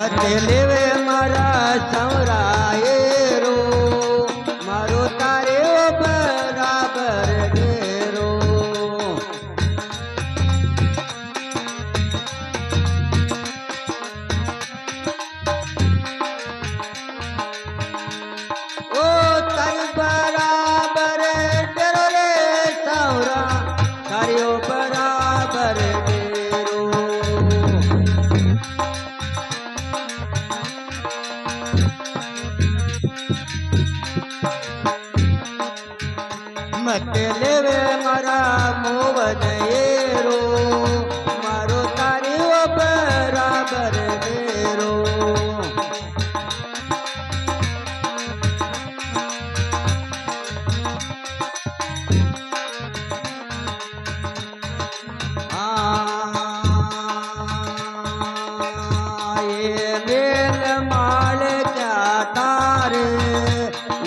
લેવે મારા સંવરાયેરો મારો તારે બરાબર ડેરો ઓ તારી બરાબર ડેરો રે સંવરા તારીઓ બરાબર मत लेवे मारा मोवन येरो मारो तारी बराबर डेरो ये मेल माल क्या तारे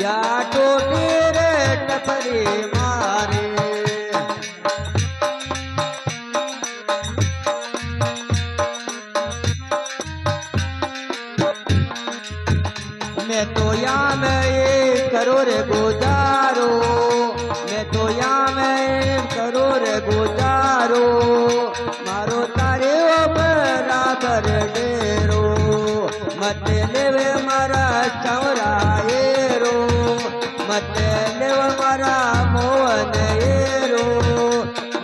या टोटी रे टपरी मारे मैं तो यहाँ में ये करो रे गुजारो मैं तो यहाँ में करो रे गुजारो मारो तारे बराबर डेरो मत लेवे मारा चौराएरो मत लेवे मारा मोहन येरो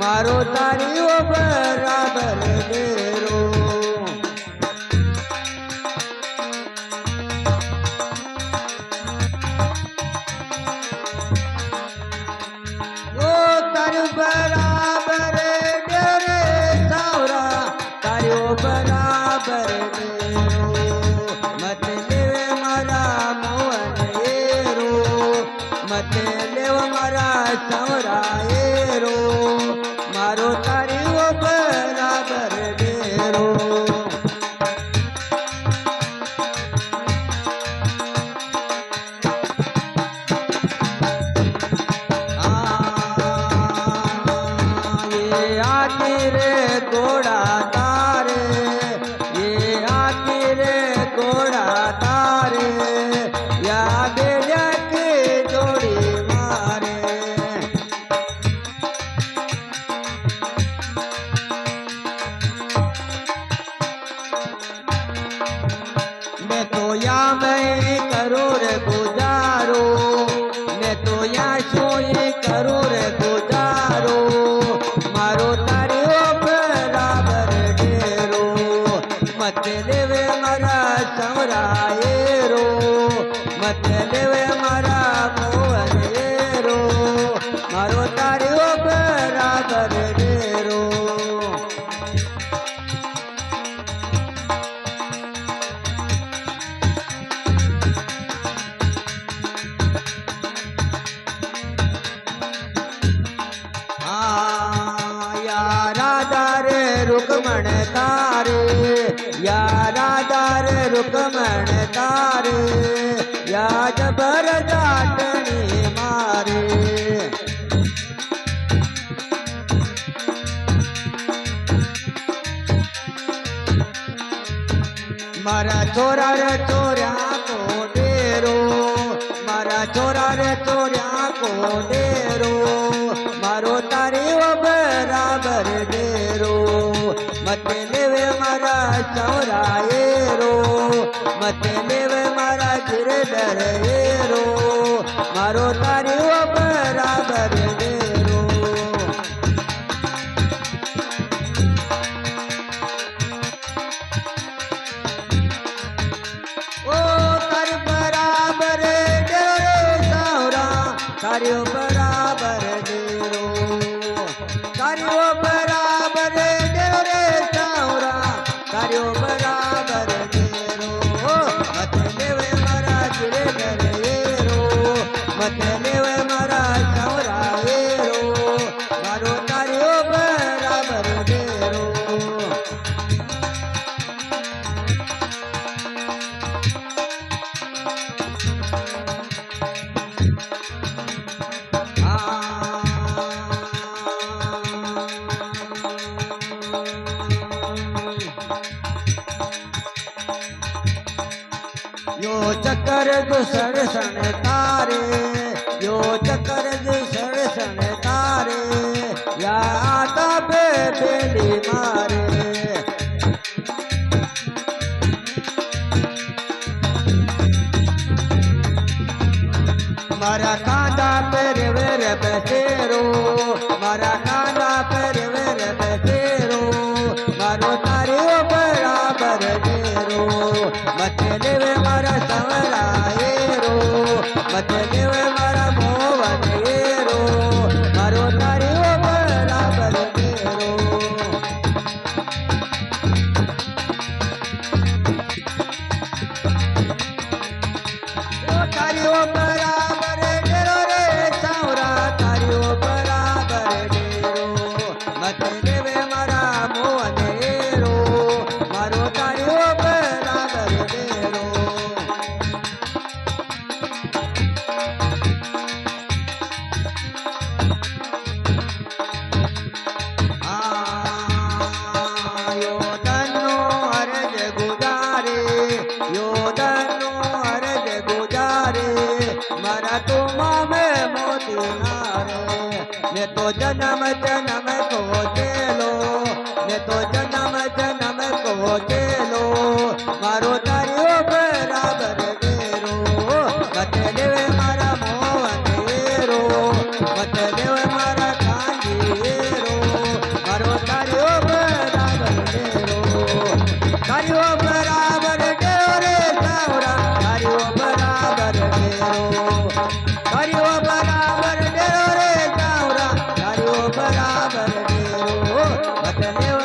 मारो तारी बराबर डेरो बराबर डेरे सावरा तारियो बराबर डेरो मत लेवे मारा मोहन येरो मत लेवे मारा सावरा येरो मारो तारियो बराबर डेरो रे घोड़ा तारे ये आती रे घोड़ा तारे या बेजा के जोड़ी मारे मैं तो या मैं करो रे गुजारो मैं तो या सोई करो रे गुजारो मारो तारे बराबर डेरो मत लेवे मारा संवराएरो मत लेवे मारा मोहन येरो मारो तारे बराबर डेरो रुकमण तारे या राधा रे रुकमण तारे या जबर जाटनी मारे मारा छोरा रे चोरिया को डेरो मारा छोरा रे चोरिया को डेरो मारो तारी बराबर डेरो मत लेवे मारा चौराएरो मत लेवे मारा गिरधर येरो मारो तारी बराबर डेरो ओ तारी बराबर डेरो सावरा तारियो बराबर डेरो तारियो बराबर डेरो रे सावरा तारियो बराबर डेरो मत लेवे मारा गिरधर येरो मत लेवे मारा सावरा येरो मारो तारियो बराबर डेरो चक्कर दुसर सन तारे यो चक्कर दुसर सन तारे या आता पे बेली मारे मारा कांदा पर वर बसेरो मारा कांदा पर वर बसेरो मारो तारे बराबर डेरो मत लेवे मारा संवराएरो मत लेवे मारा मोवनेरो मारो तारे बराबर डेरो ओ तारे बराबर डेरो रे सावरा तारे बराबर डेरो मत लेवे मारा मोवनेरो मारो तारे बराबर डेरो यो तन्नो अर्ज गुजारे यो तन्नो अर्ज गुजारे मारा तुमा में मोती नारे ने तो जन्म जन्म को चेलो ने तो जन्म जन्म को चेलो मारो तारियो बराबर डेरो मत लेवे मारा मोहनेरो मत लेवे मारा कांजीरो मारो तारियो बराबर डेरो तारियो बराबर डेरो रे सावरा तारियो बराबर डेरो तारियो बराबर डेरो रे सावरा तारियो बराबर डेरो मत लेवे